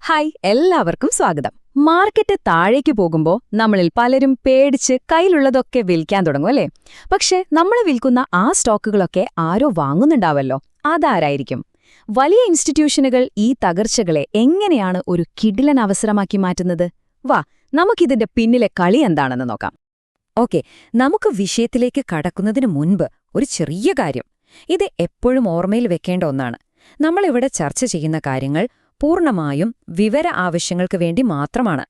Hi, എല്ലാവർക്കും സ്വാഗതം. Market താഴേക്ക് പോകുമ്പോൾ നമ്മളിൽ പലരും പേടിച്ച് കയ്യിലുള്ളതൊക്കെ വിൽക്കാൻ തുടങ്ങും അല്ലേ? പക്ഷെ നമ്മൾ വിൽക്കുന്ന ആ സ്റ്റോക്കുകളൊക്കെ ആരോ വാങ്ങുന്നുണ്ടാവല്ലോ. അതാരായിരിക്കും? വലിയ ഇൻസ്റ്റിറ്റ്യൂഷനുകൾ ഈ തകർച്ചകളെ എങ്ങനെയാണ് ഒരു കിടിലൻ അവസരമാക്കി മാറ്റുന്നത്? വാ, നമുക്കിതിന്റെ പിന്നിലെ കളി എന്താണെന്ന് നോക്കാം. ഓക്കെ, നമുക്ക് വിഷയത്തിലേക്ക് കടക്കുന്നതിന് മുൻപ് ഒരു ചെറിയ കാര്യം. ഇത് എപ്പോഴും ഓർമ്മയിൽ വെക്കേണ്ട ഒന്നാണ്. നമ്മളിവിടെ ചർച്ച ചെയ്യുന്ന കാര്യങ്ങൾ പൂർണ്ണമായും വിവര ആവശ്യങ്ങൾക്ക് വേണ്ടി മാത്രമാണ്.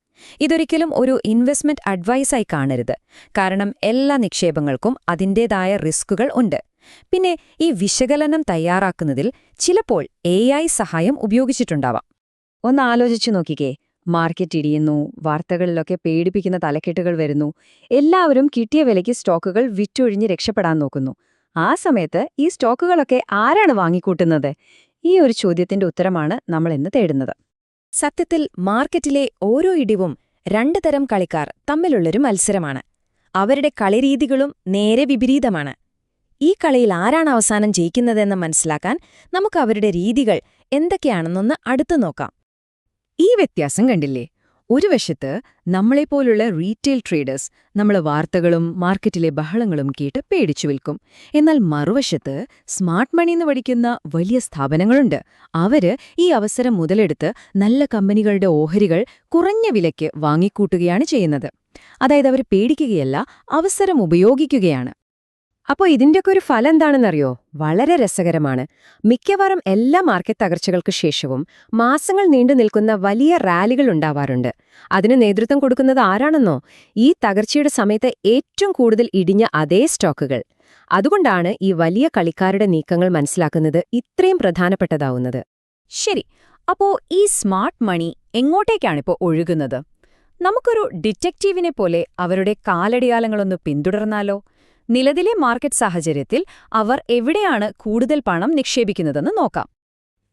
ഇതൊരിക്കലും ഒരു ഇൻവെസ്റ്റ്മെന്റ് അഡ്വൈസായി കാണരുത്. കാരണം എല്ലാ നിക്ഷേപങ്ങൾക്കും അതിൻ്റേതായ റിസ്കുകൾ ഉണ്ട്. പിന്നെ ഈ വിശകലനം തയ്യാറാക്കുന്നതിൽ ചിലപ്പോൾ AI സഹായം ഉപയോഗിച്ചിട്ടുണ്ടാവാം. ഒന്ന് ആലോചിച്ചു നോക്കിക്കേ. മാർക്കറ്റ് ഇടിയുന്നു, വാർത്തകളിലൊക്കെ പേടിപ്പിക്കുന്ന തലക്കെട്ടുകൾ വരുന്നു, എല്ലാവരും കിട്ടിയ വിലയ്ക്ക് സ്റ്റോക്കുകൾ വിറ്റൊഴിഞ്ഞ് രക്ഷപ്പെടാൻ നോക്കുന്നു. ആ സമയത്ത് ഈ സ്റ്റോക്കുകളൊക്കെ ആരാണ് വാങ്ങിക്കൂട്ടുന്നത്? ഈ ഒരു ചോദ്യത്തിന്റെ ഉത്തരമാണ് നമ്മൾ ഇന്ന് തേടുന്നത്. സത്യത്തിൽ മാർക്കറ്റിലെ ഓരോ ഇടിവും രണ്ടു തരം കളിക്കാർ തമ്മിലുള്ളൊരു മത്സരമാണ്. അവരുടെ കളിരീതികളും നേരെ വിപരീതമാണ്. ഈ കളിയിൽ ആരാണ് അവസാനം ജയിക്കുന്നതെന്ന് മനസ്സിലാക്കാൻ നമുക്ക് അവരുടെ രീതികൾ എന്തൊക്കെയാണെന്നൊന്ന് അടുത്തു നോക്കാം. ഈ വ്യത്യാസം കണ്ടില്ലേ? ഒരു വശത്ത് നമ്മളെപ്പോലുള്ള റീറ്റെയിൽ ട്രേഡേഴ്സ് നമ്മൾ വാർത്തകളും മാർക്കറ്റിലെ ബഹളങ്ങളും കേട്ട് പേടിച്ചു വിൽക്കും. എന്നാൽ മറുവശത്ത് സ്മാർട്ട് മണിന്ന് പഠിക്കുന്ന വലിയ സ്ഥാപനങ്ങളുണ്ട്. അവര് ഈ അവസരം മുതലെടുത്ത് നല്ല കമ്പനികളുടെ ഓഹരികൾ കുറഞ്ഞ വിലയ്ക്ക് വാങ്ങിക്കൂട്ടുകയാണ് ചെയ്യുന്നത്. അതായത് അവർ പേടിക്കുകയല്ല, അവസരം ഉപയോഗിക്കുകയാണ്. അപ്പോൾ ഇതിന്റെയൊക്കെ ഒരു ഫലം എന്താണെന്നറിയോ? വളരെ രസകരമാണ്. മിക്കവാറും എല്ലാ മാർക്കറ്റ് തകർച്ചകൾക്ക് ശേഷവും മാസങ്ങൾ നീണ്ടു നിൽക്കുന്ന വലിയ റാലികൾ ഉണ്ടാവാറുണ്ട്. അതിന് നേതൃത്വം കൊടുക്കുന്നത് ആരാണെന്നോ? ഈ തകർച്ചയുടെ സമയത്ത് ഏറ്റവും കൂടുതൽ ഇടിഞ്ഞ അതേ സ്റ്റോക്കുകൾ. അതുകൊണ്ടാണ് ഈ വലിയ കളിക്കാരുടെ നീക്കങ്ങൾ മനസ്സിലാക്കുന്നത് ഇത്രയും പ്രധാനപ്പെട്ടതാവുന്നത്. ശരി, അപ്പോ ഈ സ്മാർട്ട് മണി എങ്ങോട്ടേക്കാണിപ്പോൾ ഒഴുകുന്നത്? നമുക്കൊരു ഡിറ്റക്റ്റീവിനെ പോലെ അവരുടെ കാലടിയാലങ്ങളൊന്ന് പിന്തുടർന്നാലോ? നിലവിലെ മാർക്കറ്റ് സാഹചര്യത്തിൽ അവർ എവിടെയാണ് കൂടുതൽ പണം നിക്ഷേപിക്കുന്നതെന്ന് നോക്കാം.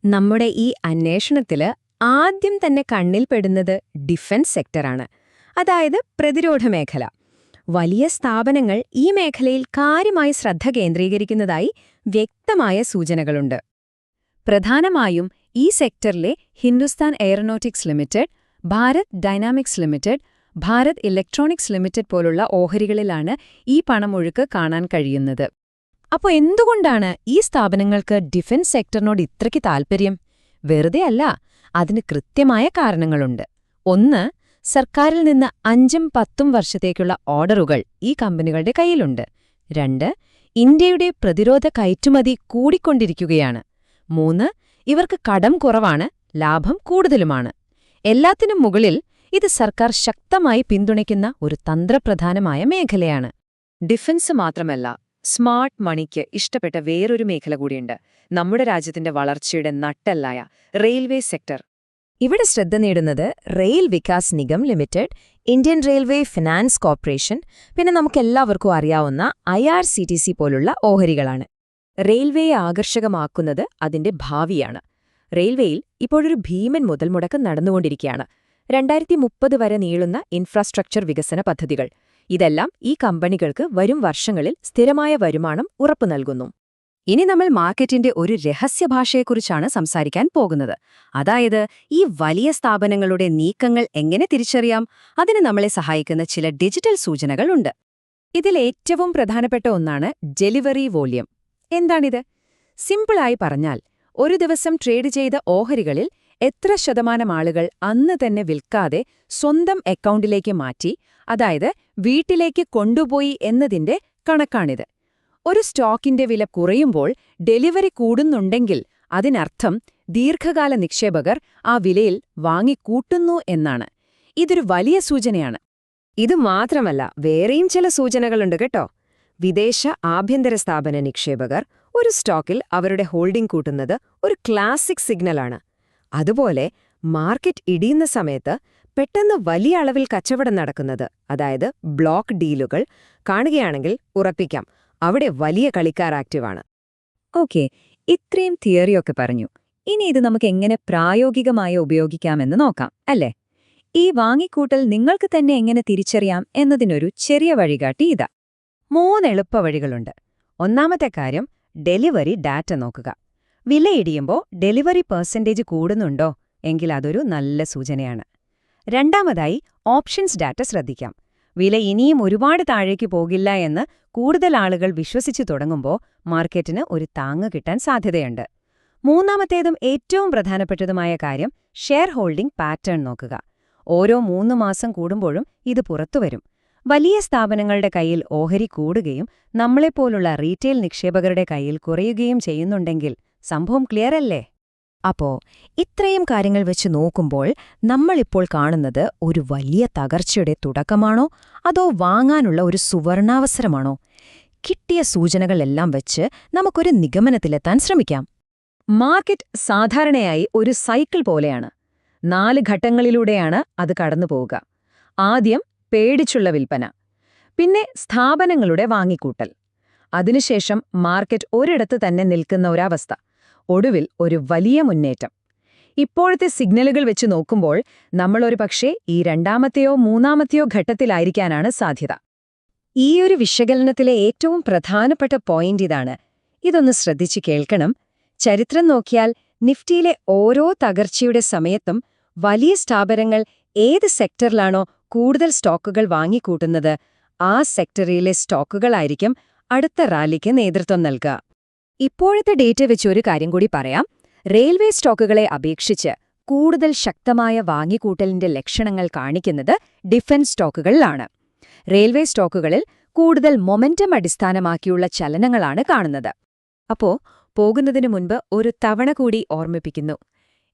നമ്മുടെ ഈ അന്വേഷണത്തില് ആദ്യം തന്നെ കണ്ണിൽപ്പെടുന്നത് ഡിഫൻസ് സെക്ടറാണ്. അതായത് പ്രതിരോധ മേഖല. വലിയ സ്ഥാപനങ്ങൾ ഈ മേഖലയിൽ കാര്യമായി ശ്രദ്ധ കേന്ദ്രീകരിക്കുന്നതായി വ്യക്തമായ സൂചനകളുണ്ട്. പ്രധാനമായും ഈ സെക്ടറിലെ Hindustan aeronautics limited, Bharat dynamics limited, Bharat electronics limited പോലുള്ള ഓഹരികളിലാണ് ഈ പണമൊഴുക്ക് കാണാൻ കഴിയുന്നത്. അപ്പോൾ എന്തുകൊണ്ടാണ് ഈ സ്ഥാപനങ്ങൾക്ക് ഡിഫൻസ് സെക്ടറിനോട് ഇത്രയ്ക്ക് താൽപ്പര്യം? വെറുതെ അല്ല, അതിന് കൃത്യമായ കാരണങ്ങളുണ്ട്. ഒന്ന്, സർക്കാരിൽ നിന്ന് 5-10 വർഷത്തേക്കുള്ള ഓർഡറുകൾ ഈ കമ്പനികളുടെ കയ്യിലുണ്ട്. 2, ഇന്ത്യയുടെ പ്രതിരോധ കയറ്റുമതി കൂടിക്കൊണ്ടിരിക്കുകയാണ്. 3, ഇവർക്ക് കടം കുറവാണ്, ലാഭം കൂടുതലുമാണ്. എല്ലാത്തിനും മുകളിൽ ഇത് സർക്കാർ ശക്തമായി പിന്തുണയ്ക്കുന്ന ഒരു തന്ത്രപ്രധാനമായ മേഖലയാണ്. ഡിഫൻസ് മാത്രമല്ല, സ്മാർട്ട് മണിക്ക് ഇഷ്ടപ്പെട്ട വേറൊരു മേഖല കൂടിയുണ്ട്. നമ്മുടെ രാജ്യത്തിന്റെ വളർച്ചയുടെ നട്ടെല്ലായ റെയിൽവേ സെക്ടർ. ഇവിടെ ശ്രദ്ധ നേടുന്നത് rail Vikas Nigam limited, Indian railway finance corporation, പിന്നെ നമുക്കെല്ലാവർക്കും അറിയാവുന്ന IRCTC പോലുള്ള ഓഹരികളാണ്. റെയിൽവേയെ ആകർഷകമാക്കുന്നത് അതിന്റെ ഭാവിയാണ്. റെയിൽവേയിൽ ഇപ്പോഴൊരു ഭീമൻ മുതൽമുടക്ക് നടന്നുകൊണ്ടിരിക്കുകയാണ്. 2030 വരെ നീളുന്ന ഇൻഫ്രാസ്ട്രക്ചർ വികസന പദ്ധതികൾ. ഇതെല്ലാം ഈ കമ്പനികൾക്ക് വരും വർഷങ്ങളിൽ സ്ഥിരമായ വരുമാനം ഉറപ്പു നൽകുന്നു. ഇനി നമ്മൾ മാർക്കറ്റിന്റെ ഒരു രഹസ്യഭാഷയെക്കുറിച്ചാണ് സംസാരിക്കാൻ പോകുന്നത്. അതായത് ഈ വലിയ സ്ഥാപനങ്ങളുടെ നീക്കങ്ങൾ എങ്ങനെ തിരിച്ചറിയാം? അതിന് നമ്മളെ സഹായിക്കുന്ന ചില ഡിജിറ്റൽ സൂചനകളുണ്ട്. ഇതിൽ ഏറ്റവും പ്രധാനപ്പെട്ട ഒന്നാണ് ഡെലിവറി വോള്യം. എന്താണിത്? സിമ്പിളായി പറഞ്ഞാൽ, ഒരു ദിവസം ട്രേഡ് ചെയ്ത ഓഹരികളിൽ എത്ര ശതമാനം ആളുകൾ അന്ന് തന്നെ വിൽക്കാതെ സ്വന്തം അക്കൗണ്ടിലേക്ക് മാറ്റി, അതായത് വീട്ടിലേക്ക് കൊണ്ടുപോയി എന്നതിന്റെ കണക്കാണിത്. ഒരു സ്റ്റോക്കിന്റെ വില കുറയുമ്പോൾ ഡെലിവറി കൂടുന്നുണ്ടെങ്കിൽ അതിനർത്ഥം ദീർഘകാല നിക്ഷേപകർ ആ വിലയിൽ വാങ്ങിക്കൂട്ടുന്നു എന്നാണ്. ഇതൊരു വലിയ സൂചനയാണ്. ഇത് മാത്രമല്ല, വേറെയും ചില സൂചനകളുണ്ട് കേട്ടോ. വിദേശ ആഭ്യന്തര സ്ഥാപന നിക്ഷേപകർ ഒരു സ്റ്റോക്കിൽ അവരുടെ ഹോൾഡിംഗ് കൂട്ടുന്നത് ഒരു ക്ലാസിക് സിഗ്നലാണ്. അതുപോലെ മാർക്കറ്റ് ഇടിയുന്ന സമയത്ത് പെട്ടെന്ന് വലിയ അളവിൽ കച്ചവടം നടക്കുന്നത്, അതായത് ബ്ലോക്ക് ഡീലുകൾ കാണുകയാണെങ്കിൽ ഉറപ്പിക്കാം അവിടെ വലിയ കളിക്കാർ ആക്റ്റീവാണ്. ഓക്കെ, ഇത്രയും തിയറിയൊക്കെ പറഞ്ഞു. ഇനി ഇത് നമുക്ക് എങ്ങനെ പ്രായോഗികമായി ഉപയോഗിക്കാമെന്ന് നോക്കാം, അല്ലേ? ഈ വാങ്ങിക്കൂട്ടൽ നിങ്ങൾക്ക് തന്നെ എങ്ങനെ തിരിച്ചറിയാം എന്നതിനൊരു ചെറിയ വഴികാട്ടി ഇതാ. 3 എളുപ്പ വഴികളുണ്ട്. ഒന്നാമത്തെ കാര്യം, ഡെലിവറി ഡാറ്റ നോക്കുക. വിലയിടിയുമ്പോൾ ഡെലിവറി പെർസെന്റേജ് കൂടുന്നുണ്ടോ എങ്കിൽ അതൊരു നല്ല സൂചനയാണ്. രണ്ടാമതായി, ഓപ്ഷൻസ് ഡാറ്റ ശ്രദ്ധിക്കാം. വില ഇനിയും ഒരുപാട് താഴേക്ക് പോകില്ല എന്ന് കൂടുതൽ ആളുകൾ വിശ്വസിച്ചു തുടങ്ങുമ്പോൾ മാർക്കറ്റിന് ഒരു താങ്ങ് കിട്ടാൻ സാധ്യതയുണ്ട്. മൂന്നാമത്തേതും ഏറ്റവും പ്രധാനപ്പെട്ടതുമായ കാര്യം ഷെയർ ഹോൾഡിംഗ് പാറ്റേൺ നോക്കുക. ഓരോ 3 മാസം കൂടുമ്പോഴും ഇത് പുറത്തുവരും. വലിയ സ്ഥാപനങ്ങളുടെ കയ്യിൽ ഓഹരി കൂടുകയും നമ്മളെപ്പോലുള്ള റീറ്റെയിൽ നിക്ഷേപകരുടെ കയ്യിൽ കുറയുകയും ചെയ്യുന്നുണ്ടെങ്കിൽ സംഭവം ക്ലിയറല്ലേ? അപ്പോ ഇത്രയും കാര്യങ്ങൾ വെച്ച് നോക്കുമ്പോൾ നമ്മളിപ്പോൾ കാണുന്നത് ഒരു വലിയ തകർച്ചയുടെ തുടക്കമാണോ അതോ വാങ്ങാനുള്ള ഒരു സുവർണാവസരമാണോ? കിട്ടിയ സൂചനകളെല്ലാം വെച്ച് നമുക്കൊരു നിഗമനത്തിലെത്താൻ ശ്രമിക്കാം. മാർക്കറ്റ് സാധാരണയായി ഒരു സൈക്കിൾ പോലെയാണ്. 4 ഘട്ടങ്ങളിലൂടെയാണ് അത് കടന്നുപോവുക. ആദ്യം പേടിച്ചുള്ള വിൽപ്പന, പിന്നെ സ്ഥാപനങ്ങളുടെ വാങ്ങിക്കൂട്ടൽ, അതിനുശേഷം മാർക്കറ്റ് ഒരിടത്ത് തന്നെ നിൽക്കുന്ന ഒരവസ്ഥ, ഒടുവിൽ ഒരു വലിയ മുന്നേറ്റം. ഇപ്പോഴത്തെ സിഗ്നലുകൾ വെച്ച് നോക്കുമ്പോൾ നമ്മളൊരു പക്ഷേ ഈ രണ്ടാമത്തെയോ മൂന്നാമത്തെയോ ഘട്ടത്തിലായിരിക്കാനാണ് സാധ്യത. ഈയൊരു വിശകലനത്തിലെ ഏറ്റവും പ്രധാനപ്പെട്ട പോയിന്റ് ഇതാണ്. ഇതൊന്ന് ശ്രദ്ധിച്ച് കേൾക്കണം. ചരിത്രം നോക്കിയാൽ നിഫ്റ്റിയിലെ ഓരോ തകർച്ചയുടെ സമയത്തും വലിയ സ്ഥാപനങ്ങൾ ഏത് സെക്ടറിലാണോ കൂടുതൽ സ്റ്റോക്കുകൾ വാങ്ങിക്കൂട്ടുന്നത് ആ സെക്ടറിലെ സ്റ്റോക്കുകളായിരിക്കും അടുത്ത റാലിക്ക് നേതൃത്വം നൽകുക. ഇപ്പോഴത്തെ ഡേറ്റ വെച്ച് ഒരു കാര്യം കൂടി പറയാം. റെയിൽവേ സ്റ്റോക്കുകളെ അപേക്ഷിച്ച് കൂടുതൽ ശക്തമായ വാങ്ങിക്കൂട്ടലിന്റെ ലക്ഷണങ്ങൾ കാണിക്കുന്നത് ഡിഫൻസ് സ്റ്റോക്കുകളിലാണ്. റെയിൽവേ സ്റ്റോക്കുകളിൽ കൂടുതൽ മൊമെന്റം അടിസ്ഥാനമാക്കിയുള്ള ചലനങ്ങളാണ് കാണുന്നത്. അപ്പോ പോകുന്നതിനു മുൻപ് ഒരു തവണ കൂടി ഓർമ്മിപ്പിക്കുന്നു.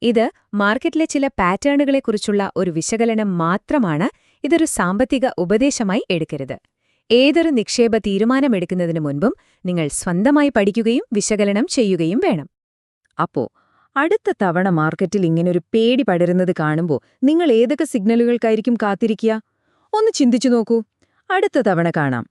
ഇത് മാർക്കറ്റിലെ ചില പാറ്റേണുകളെക്കുറിച്ചുള്ള ഒരു വിശകലനം മാത്രമാണ്. ഇതൊരു സാമ്പത്തിക ഉപദേശമായി എടുക്കരുത്. ഏതൊരു നിക്ഷേപ തീരുമാനമെടുക്കുന്നതിനു മുൻപും നിങ്ങൾ സ്വന്തമായി പഠിക്കുകയും വിശകലനം ചെയ്യുകയും വേണം. അപ്പോ അടുത്ത തവണ മാർക്കറ്റിൽ ഇങ്ങനൊരു പേടി പടരുന്നത് കാണുമ്പോൾ നിങ്ങൾ ഏതൊക്കെ സിഗ്നലുകൾക്കായിരിക്കും കാത്തിരിക്കുക? ഒന്ന് ചിന്തിച്ചു നോക്കൂ. അടുത്ത തവണ കാണാം.